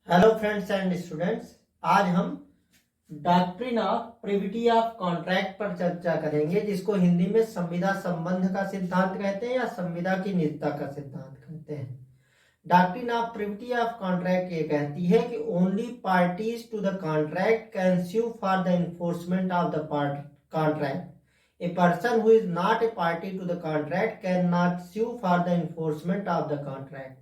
Hello friends and students, आज हम doctrine of privity of contract पर चर्चा करेंगे, जिसको हिंदी में संविदा संबंध का सिद्धांत कहते हैं या संविदा की निजता का सिद्धांत कहते हैं। Doctrine of privity of contract ये कहती है कि only parties to the contract can sue for the enforcement of the contract. A person who is not a party to the contract cannot sue for the enforcement of the contract।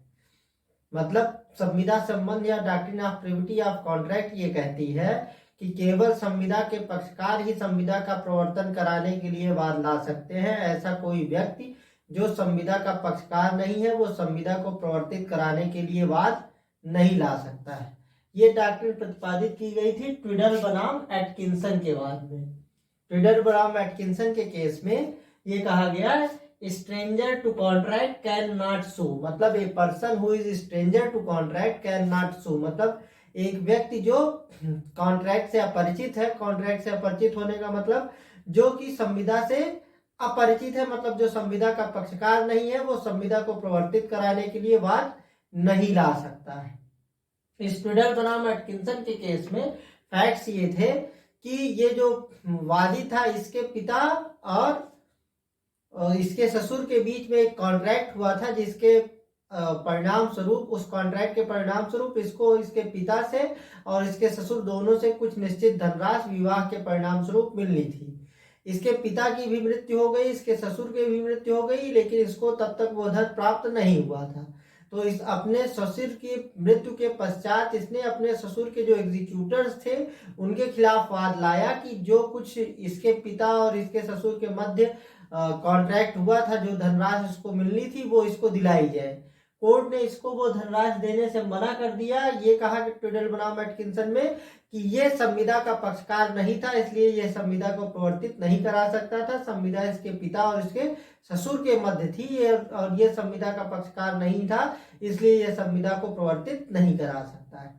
मतलब संविदा संबंध या doctrine of privity of contract ये कहती है कि केवल संविदा के पक्षकार ही संविदा का प्रवर्तन कराने के लिए वाद ला सकते हैं। ऐसा कोई व्यक्ति जो संविदा का पक्षकार नहीं है वो संविदा को प्रवर्तित कराने के लिए वाद नहीं ला सकता है। ये डॉक्ट्रिन प्रतिपादित की गई थी ट्विडल बनाम एटकिंसन के बाद में। ट्विडल बनाम एटकिंसन के केस में ये कहा गया stranger to contract cannot sue, मतलब a person who is stranger to contract cannot sue, मतलब एक व्यक्ति जो कॉन्ट्रैक्ट से अपरिचित है। कॉन्ट्रैक्ट से अपरिचित होने का मतलब जो कि संविदा से अपरिचित है, मतलब जो संविदा का पक्षकार नहीं है, वो संविदा को प्रवर्तित कराने के लिए वाद नहीं ला सकता है। इस ट्विडल बनाम एटकिंसन के केस में फैक्ट्स ये थे कि ये जो वादी था, इसके पिता और इसके ससुर के बीच में एक कॉन्ट्रैक्ट हुआ था, जिसके परिणाम स्वरूप, उस कॉन्ट्रैक्ट के परिणाम स्वरूप इसको इसके पिता से और इसके ससुर दोनों से कुछ निश्चित धनराशि विवाह के परिणाम स्वरूप मिलनी थी। इसके पिता की भी मृत्यु हो गई, इसके ससुर की भी मृत्यु हो गई, लेकिन इसको तब तक वो धन प्राप्त नहीं हुआ था। तो इस अपने ससुर की मृत्यु के पश्चात इसने अपने ससुर के जो एग्जीक्यूटर्स थे उनके खिलाफ वाद लाया कि जो कुछ इसके पिता और इसके ससुर के मध्य कॉन्ट्रैक्ट हुआ था, जो धनराशि इसको मिलनी थी वो इसको दिलाई जाए। कोर्ट ने इसको वो धनराशि देने से मना कर दिया। ये कहा कि ट्विडल बनाम एटकिंसन में कि ये संविदा का पक्षकार नहीं था, इसलिए ये संविदा को प्रवर्तित नहीं करा सकता था। संविदा इसके पिता और इसके ससुर के मध्य थी और ये संविदा का पक्षकार नहीं था, इसलिए ये संविदा को प्रवर्तित नहीं करा सकता है।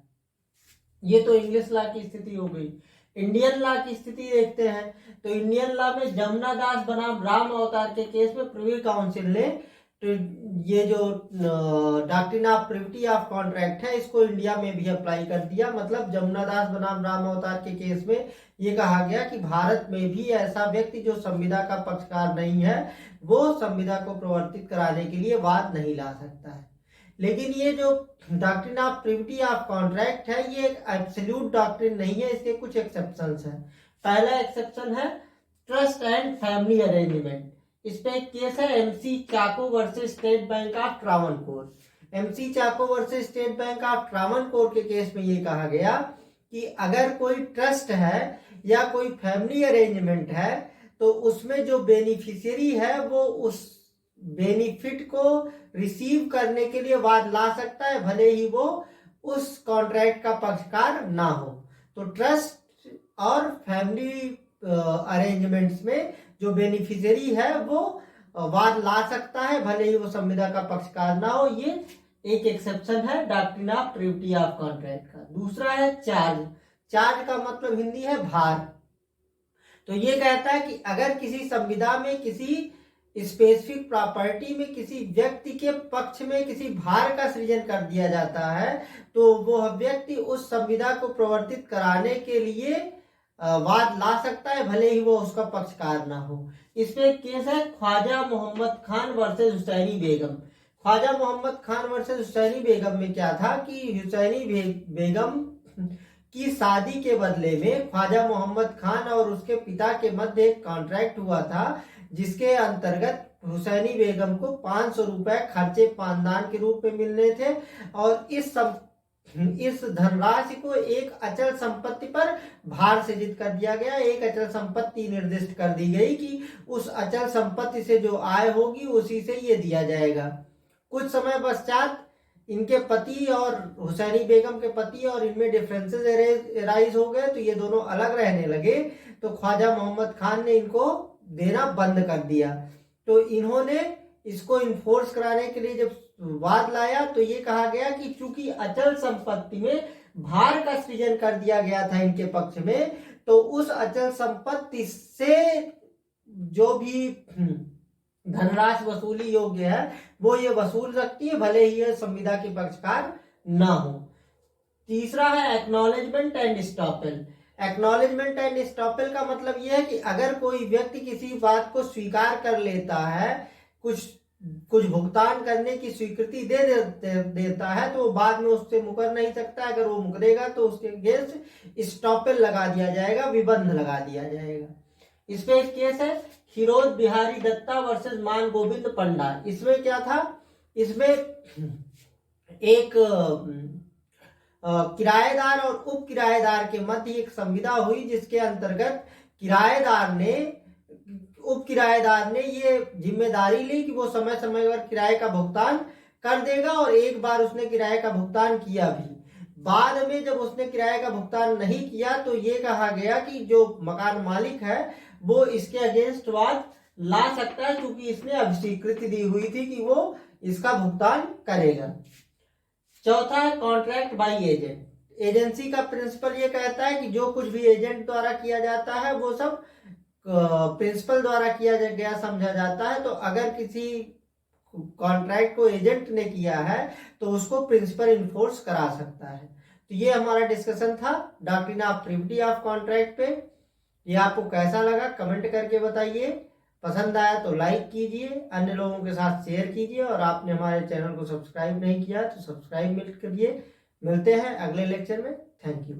ये तो इंग्लिश लॉ की स्थिति हो गई। इंडियन लॉ की स्थिति देखते हैं तो इंडियन लॉ में जमुना दास बनाम राम अवतार के केस में प्रिवी काउंसिल ने ये जो doctrine of privity of contract है इसको इंडिया में भी अप्लाई कर दिया। मतलब जमुना दास बनाम राम अवतार के केस में ये कहा गया कि भारत में भी ऐसा व्यक्ति जो संविदा का पक्षकार नहीं है वो संविदा को प्रवर्तित कराने के लिए वाद नहीं ला सकता है। लेकिन ये जो doctrine of privity of contract है ये एक एब्सोल्यूट डॉक्ट्रिन नहीं है, इसके कुछ एक्सेप्शंस हैं। पहला एक्सेप्शन है ट्रस्ट एंड फैमिली अरेंजमेंट। इस पे एक केस है MC Chacko versus State Bank of Travancore. MC Chacko versus State Bank of Travancore के केस में ये कहा गया कि अगर कोई ट्रस्ट है या कोई फैमिली अरेंजमेंट है तो उसमें जो बेनिफिशियरी है वो उस बेनिफिट को रिसीव करने के लिए वाद ला सकता है, भले ही वो उस कॉन्ट्रैक्ट का पक्षकार ना हो। तो ट्रस्ट और फैमिली अरेंजमेंट्स में जो बेनिफिशियरी है वो वाद ला सकता है, भले ही वो संविदा का पक्षकार ना हो। ये एक एक्सेप्शन है doctrine of privity of contract का। दूसरा है चार्ज। चार्ज का मतलब हिंदी है भार। तो ये कहता है कि अगर किसी संविदा में किसी स्पेसिफिक प्रॉपर्टी में किसी व्यक्ति के पक्ष में किसी भार का सृजन कर दिया जाता है तो वह व्यक्ति उस संविदा को प्रवर्तित कराने के लिए वाद ला सकता है, भले ही वो उसका पक्षकार ना हो। इसमें एक केस है ख्वाजा मोहम्मद खान वर्सेस हुसैनी बेगम। ख्वाजा मोहम्मद खान वर्सेस हुसैनी बेगम में क्या था कि हुसैनी बेगम की शादी के बदले में ख्वाजा मोहम्मद खान और उसके पिता के मध्य एक कॉन्ट्रैक्ट हुआ था, जिसके अंतर्गत हुसैनी बेगम को 500 रुपए खर्चे पानदान के रूप में मिलने थे और इस धनराशि को एक अचल संपत्ति पर भार सृजित कर दिया गया। एक अचल संपत्ति निर्दिष्ट कर दी गई कि उस अचल संपत्ति से जो आय होगी उसी से ये दिया जाएगा। कुछ समय पश्चात इनके पति और हुसैनी बेगम के पति और इनमें डिफरेंसेस अराइज हो गए, तो ये दोनों अलग रहने लगे। तो ख्वाजा मोहम्मद खान ने इनको देना बंद कर दिया। तो इन्होंने इसको इन्फोर्स कराने के लिए जब वाद लाया तो ये कहा गया कि चूंकि अचल संपत्ति में भार का सृजन कर दिया गया था इनके पक्ष में, तो उस अचल संपत्ति से जो भी धनराशि वसूली योग्य है वो ये वसूल सकती है, भले ही ये संविदा के पक्षकार ना हो। तीसरा है acknowledgement and estoppel. Acknowledgement and estoppel का मतलब यह है कि अगर कोई व्यक्ति किसी बात को स्वीकार कर लेता है, कुछ कुछ भुगतान करने की स्वीकृति देता है, तो वो बाद में उससे मुकर नहीं सकता। अगर वो मुकरेगा तो उसके अगेंस्ट स्टॉपेल लगा दिया जाएगा, विबंध लगा दिया जाएगा। इसमें एक केस है फिरोज बिहारी दत्ता वर्सेस मान गोविंद पंडा। इसमें क्या था, इसमें एक किराएदार और उप किराएदार के मध्य एक संविदा हुई, जिसके अंतर्गत उप किराएदार ने ये जिम्मेदारी ली कि वो समय समय पर किराए का भुगतान कर देगा, और एक बार उसने किराए का भुगतान किया भी। बाद में जब उसने किराए का भुगतान नहीं किया तो ये कहा गया कि जो मकान मालिक है वो इसके अगेंस्ट वाद ला सकता है, क्योंकि इसने अभिस्वीकृति दी हुई थी कि वो इसका भुगतान करेगा। चौथा है कॉन्ट्रैक्ट बाय एजेंट। एजेंसी का प्रिंसिपल ये कहता है कि जो कुछ भी एजेंट द्वारा किया जाता है वो सब प्रिंसिपल द्वारा किया गया समझा जाता है। तो अगर किसी कॉन्ट्रैक्ट को एजेंट ने किया है तो उसको प्रिंसिपल इन्फोर्स करा सकता है। तो ये हमारा डिस्कशन था doctrine of privity of contract पे। ये आपको कैसा लगा कमेंट करके बताइए। पसंद आया तो लाइक कीजिए, अन्य लोगों के साथ शेयर कीजिए, और आपने हमारे चैनल को सब्सक्राइब नहीं किया तो सब्सक्राइब करिए। मिलते हैं अगले लेक्चर में। Thank you.